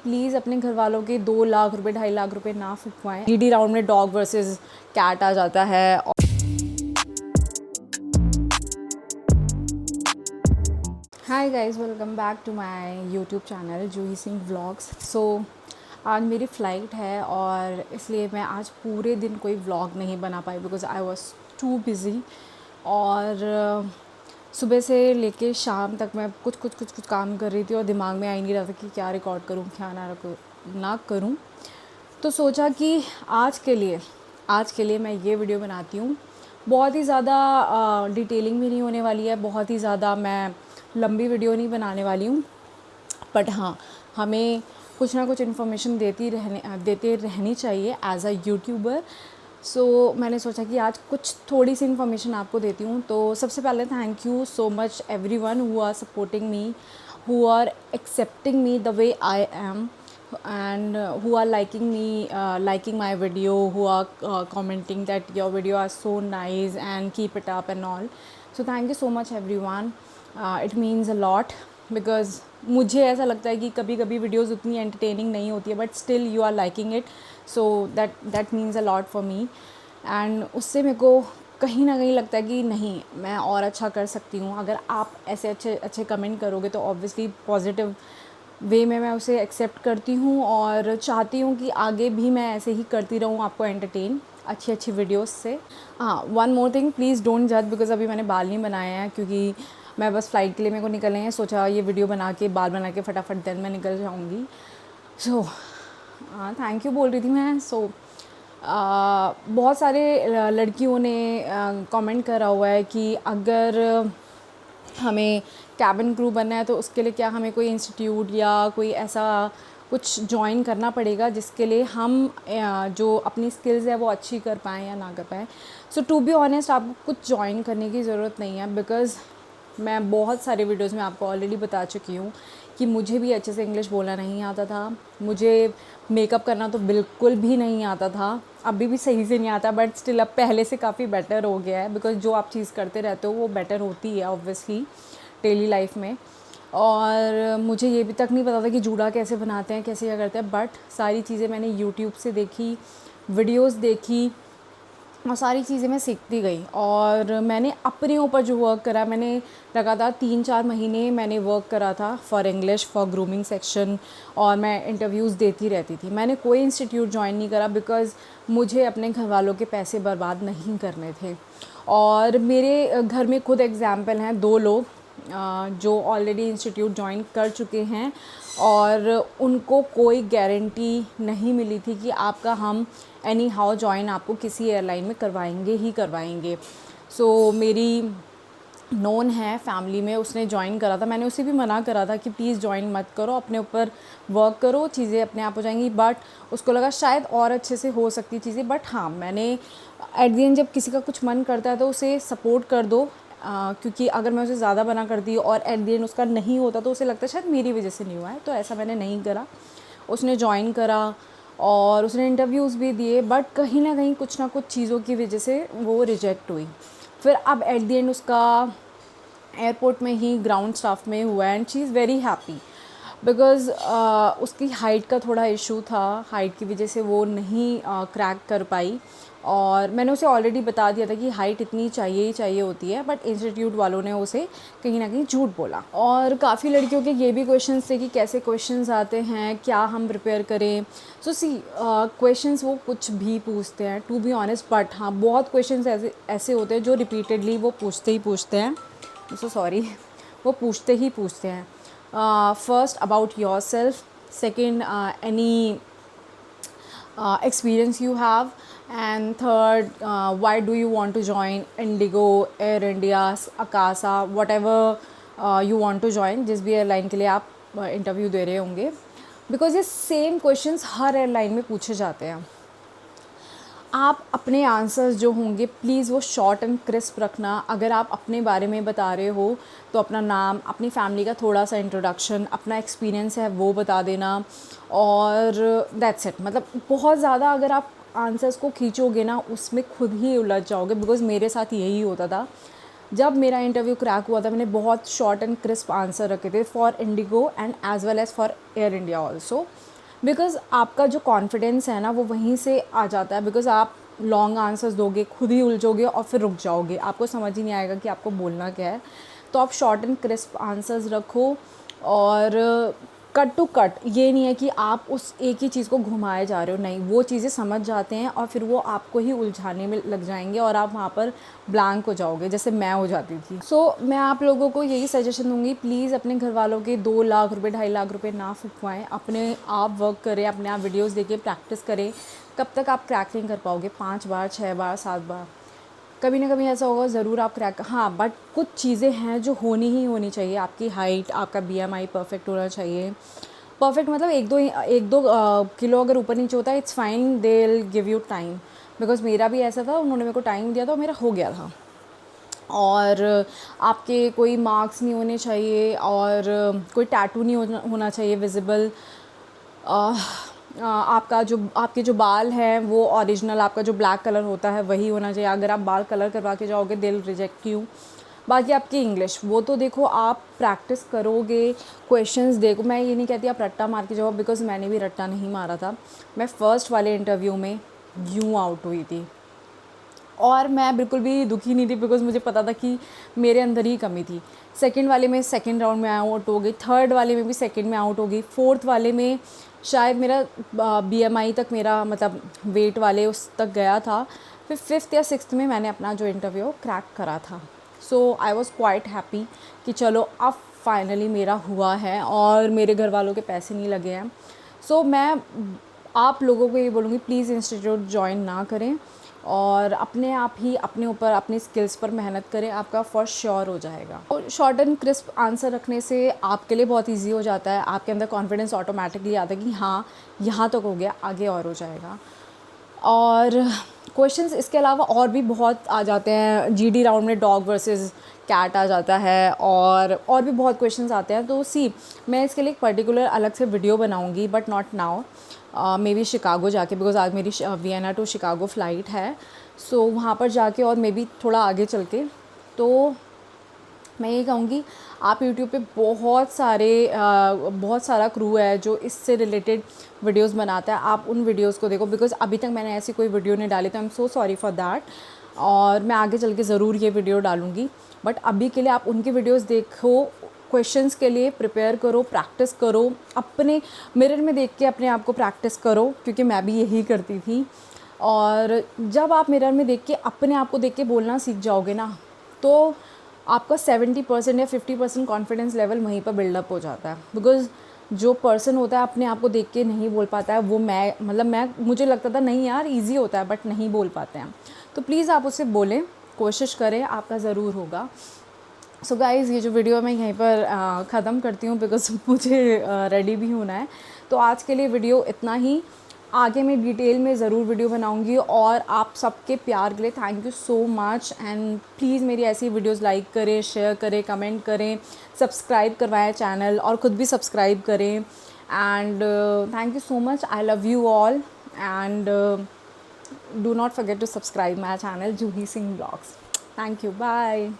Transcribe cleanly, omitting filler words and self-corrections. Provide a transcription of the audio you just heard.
Please अपने घर वालों के 2 लाख रुपए 2.5 लाख रुपए ना फुकवाएं। जीडी राउंड में डॉग वर्सेस कैट आ जाता है। Hi guys, welcome back to my YouTube channel Juhi Singh vlogs. So आज मेरी फ़्लाइट है और इसलिए मैं आज पूरे दिन कोई व्लॉग नहीं बना पाई because I was too busy. और सुबह से लेके शाम तक मैं कुछ काम कर रही थी और दिमाग में आ ही नहीं रहा था कि क्या रिकॉर्ड करूँ क्या ना करूँ। तो सोचा कि आज के लिए मैं ये वीडियो बनाती हूँ। बहुत ही ज़्यादा डिटेलिंग भी नहीं होने वाली है, बहुत ही ज़्यादा मैं लंबी वीडियो नहीं बनाने वाली हूँ। बट हाँ, हमें कुछ ना कुछ इन्फॉर्मेशन देते रहनी चाहिए एज अ यूट्यूबर। सो मैंने सोचा कि आज कुछ थोड़ी सी इन्फॉर्मेशन आपको देती हूँ। तो सबसे पहले thank you so much everyone who are supporting me, who are accepting me the way I am, and who are liking my video, who are commenting that your video are so nice and keep it up and all. So thank you so much everyone. It means a lot because मुझे ऐसा लगता है कि कभी कभी videos उतनी entertaining नहीं होती है but still you are liking it, so that means a lot for me. And उससे मेरे को कहीं ना कहीं लगता है कि नहीं, मैं और अच्छा कर सकती हूँ। अगर आप ऐसे अच्छे अच्छे कमेंट करोगे तो ऑब्वियसली पॉजिटिव वे में मैं उसे एक्सेप्ट करती हूँ और चाहती हूँ कि आगे भी मैं ऐसे ही करती रहूँ, आपको एंटरटेन अच्छी अच्छी वीडियोस से। हाँ, one more thing, please don't जज बिकॉज़ अभी मैंने बाल नहीं बनाए हैं क्योंकि मैं बस फ़्लाइट के लिए मेरे को निकलने हैं। सोचा ये वीडियो बना के बाल बना के फटाफट देन मैं निकल जाऊँगी। सो थैंक यू बोल रही थी मैं। सो बहुत सारे लड़कियों ने कमेंट करा हुआ है कि अगर हमें कैबिन क्रू बनना है तो उसके लिए क्या हमें कोई इंस्टीट्यूट या कोई ऐसा कुछ जॉइन करना पड़ेगा जिसके लिए हम जो अपनी स्किल्स है वो अच्छी कर पाएँ या ना कर पाएँ। सो टू बी ऑनेस्ट, आपको कुछ जॉइन करने की ज़रूरत नहीं है बिकॉज़ मैं बहुत सारे वीडियोज़ में आपको ऑलरेडी बता चुकी हूँ कि मुझे भी अच्छे से इंग्लिश बोलना नहीं आता था, मुझे मेकअप करना तो बिल्कुल भी नहीं आता था, अभी भी सही से नहीं आता बट स्टिल अब पहले से काफ़ी बेटर हो गया है बिकॉज़ जो आप चीज़ करते रहते हो वो बेटर होती है ऑब्वियसली डेली लाइफ में। और मुझे ये भी तक नहीं पता था कि जूड़ा कैसे बनाते हैं, कैसे क्या करते हैं, बट सारी चीज़ें मैंने यूट्यूब से देखी, वीडियोस देखी और सारी चीज़ें मैं सीखती गई। और मैंने अपने ऊपर जो वर्क करा, मैंने लगातार 3-4 महीने मैंने वर्क करा था for English, for grooming section, और मैं इंटरव्यूज़ देती रहती थी। मैंने कोई इंस्टीट्यूट ज्वाइन नहीं करा बिकॉज़ मुझे अपने घर वालों के पैसे बर्बाद नहीं करने थे। और मेरे घर में खुद एग्ज़ाम्पल हैं 2 लोग जो ऑलरेडी इंस्टीट्यूट ज्वाइन कर चुके हैं और उनको कोई गारंटी नहीं मिली थी कि आपका हम एनी हाउ ज्वाइन आपको किसी एयरलाइन में करवाएंगे ही करवाएंगे। सो मेरी नोन है फैमिली में, उसने ज्वाइन करा था। मैंने उसे भी मना करा था कि प्लीज़ ज्वाइन मत करो, अपने ऊपर वर्क करो, चीज़ें अपने आप हो जाएंगी। बट उसको लगा शायद और अच्छे से हो सकती चीज़ें। बट हाँ, मैंने एट दी एंड जब किसी का कुछ मन करता है तो उसे सपोर्ट कर दो, क्योंकि अगर मैं उसे ज़्यादा मना करती और एट दी एंड उसका नहीं होता तो उसे लगता है शायद मेरी वजह से नहीं हुआ है। तो ऐसा मैंने नहीं करा। उसने ज्वाइन करा और उसने इंटरव्यूज़ भी दिए बट कहीं ना कहीं कुछ ना कुछ चीज़ों की वजह से वो रिजेक्ट हुई। फिर अब एट दी एंड उसका एयरपोर्ट में ही ग्राउंड स्टाफ में हुआ and she is very happy because उसकी हाइट का थोड़ा इशू था, हाइट की वजह से वो नहीं क्रैक कर पाई। और मैंने उसे ऑलरेडी बता दिया था कि हाइट इतनी चाहिए ही चाहिए होती है, बट इंस्टीट्यूट वालों ने उसे कहीं ना कहीं झूठ बोला। और काफ़ी लड़कियों के ये भी क्वेश्चंस थे कि कैसे क्वेश्चंस आते हैं, क्या हम प्रिपेयर करें। सो सी क्वेश्चंस वो कुछ भी पूछते हैं टू बी ऑनेस्ट, बट हाँ बहुत क्वेश्चंस ऐसे होते हैं जो रिपीटेडली वो पूछते हैं। सो सॉरी, वो पूछते हैं। First about your self, second any experience you have, and third why do you want to join Indigo, Air India, Akasa, whatever you want to join, जिस भी एयरलाइन के लिए आप इंटरव्यू दे रहे होंगे, बिकॉज ये सेम क्वेश्चंस हर airline में पूछे जाते हैं। आप अपने आंसर्स जो होंगे प्लीज़ वो शॉर्ट एंड क्रिस्प रखना। अगर आप अपने बारे में बता रहे हो तो अपना नाम, अपनी फैमिली का थोड़ा सा इंट्रोडक्शन, अपना एक्सपीरियंस है वो बता देना और दैट्स इट। मतलब बहुत ज़्यादा अगर आप आंसर्स को खींचोगे ना उसमें खुद ही उलझ जाओगे, बिकॉज़ मेरे साथ यही होता था। जब मेरा इंटरव्यू क्रैक हुआ था मैंने बहुत शॉर्ट एंड क्रिस्प आंसर रखे थे for Indigo and as well as for air India also. Because आपका जो कॉन्फिडेंस है ना वो वहीं से आ जाता है। बिकॉज़ आप लॉन्ग आंसर्स दोगे, खुद ही उलझोगे और फिर रुक जाओगे, आपको समझ ही नहीं आएगा कि आपको बोलना क्या है। तो आप शॉर्ट एंड क्रिस्प आंसर्स रखो और कट टू कट। ये नहीं है कि आप उस एक ही चीज़ को घुमाए जा रहे हो, नहीं, वो चीज़ें समझ जाते हैं और फिर वो आपको ही उलझाने में लग जाएंगे और आप वहाँ पर ब्लैंक हो जाओगे, जैसे मैं हो जाती थी। मैं आप लोगों को यही सजेशन दूंगी, प्लीज़ अपने घर वालों के 2 लाख रुपए 2.5 लाख रुपए ना फूकवाएं, अपने आप वर्क करें, अपने आप वीडियोज़ देखिए, प्रैक्टिस करें। कब तक आप क्रैक नहीं कर पाओगे? 5 बार, 6 बार, 7 बार, कभी ना कभी ऐसा होगा ज़रूर आप क्रैक। हाँ, बट कुछ चीज़ें हैं जो होनी ही होनी चाहिए। आपकी हाइट, आपका बीएमआई परफेक्ट होना चाहिए। परफेक्ट मतलब एक दो किलो अगर ऊपर नीचे होता है, it's fine, they will give you time. Because मेरा भी ऐसा था, उन्होंने मेरे को टाइम दिया था और मेरा हो गया था। और आपके कोई मार्क्स नहीं होने चाहिए और कोई टैटू नहीं होना चाहिए विजिबल। आपके जो बाल हैं वो ओरिजिनल, आपका जो ब्लैक कलर होता है वही होना चाहिए। अगर आप बाल कलर करवा के जाओगे दे विल रिजेक्ट यू। बाकी आपकी इंग्लिश वो तो देखो, आप प्रैक्टिस करोगे, क्वेश्चंस देखो। मैं ये नहीं कहती आप रट्टा मार के जाओ, बिकॉज मैंने भी रट्टा नहीं मारा था। मैं फ़र्स्ट वाले इंटरव्यू में यूँ आउट हुई थी और मैं बिल्कुल भी दुखी नहीं थी, बिकॉज़ मुझे पता था कि मेरे अंदर ही कमी थी। सेकंड वाले में सेकंड राउंड में आउट हो गई, थर्ड वाले में भी सेकंड में आउट हो गई, फोर्थ वाले में शायद मेरा बीएमआई तक, मेरा मतलब वेट वाले उस तक गया था। फिर फिफ्थ या सिक्स्थ में मैंने अपना जो इंटरव्यू क्रैक करा था। सो आई वॉज़ क्वाइट हैप्पी कि चलो अब फाइनली मेरा हुआ है और मेरे घर वालों के पैसे नहीं लगे हैं। मैं आप लोगों को ये बोलूँगी, प्लीज़ इंस्टीट्यूट ज्वाइन ना करें और अपने आप ही अपने ऊपर, अपनी स्किल्स पर मेहनत करें, आपका फॉर श्योर हो जाएगा। और शॉर्ट एंड क्रिस्प आंसर रखने से आपके लिए बहुत इजी हो जाता है, आपके अंदर कॉन्फिडेंस ऑटोमेटिकली आता है कि हाँ यहाँ तक हो गया, आगे और हो जाएगा। और क्वेश्चंस इसके अलावा और भी बहुत आ जाते हैं। जीडी राउंड में डॉग वर्सेस कैट आ जाता है और भी बहुत क्वेश्चंस आते हैं। तो मैं इसके लिए एक पर्टिकुलर अलग से वीडियो बनाऊंगी, but not now, may be Chicago जाके, बिकॉज आज मेरी वियना टू शिकागो फ़्लाइट है। वहाँ पर जाके और मे बी थोड़ा आगे चल के। तो मैं ये कहूँगी, आप यूट्यूब पे बहुत सारा क्रू है जो इससे रिलेटेड वीडियोस बनाता है, आप उन वीडियोस को देखो। बिकॉज़ अभी तक मैंने ऐसी कोई वीडियो नहीं डाली, तो I am so sorry for that. और मैं आगे चल के ज़रूर ये वीडियो डालूँगी, बट अभी के लिए आप उनकी वीडियोस देखो, क्वेश्चंस के लिए प्रिपेयर करो, प्रैक्टिस करो, अपने मिरर में देख के अपने आप को प्रैक्टिस करो, क्योंकि मैं भी यही करती थी। और जब आप मिरर में देख के अपने आप को देख के बोलना सीख जाओगे ना, तो आपका 70% या 50% कॉन्फिडेंस लेवल वहीं पर बिल्डअप हो जाता है। बिकॉज़ जो पर्सन होता है अपने आप को देख के नहीं बोल पाता है, वो मुझे लगता था नहीं यार ईजी होता है, बट नहीं बोल पाते हैं। तो प्लीज़ आप उससे बोलें, कोशिश करें, आपका ज़रूर होगा। गाइज़, ये जो वीडियो मैं यहीं पर ख़त्म करती हूँ, बिकॉज़ मुझे रेडी भी होना है। तो आज के लिए वीडियो इतना ही। आगे मैं डिटेल में ज़रूर वीडियो बनाऊंगी और आप सबके प्यार के लिए thank you so much. And please मेरी ऐसी वीडियोस लाइक करें, शेयर करें, कमेंट करें, सब्सक्राइब करवाएं चैनल और ख़ुद भी सब्सक्राइब करें। And thank you so much, I love you all and do not forget to subscribe my channel Juhi Singh blogs. Thank you, bye.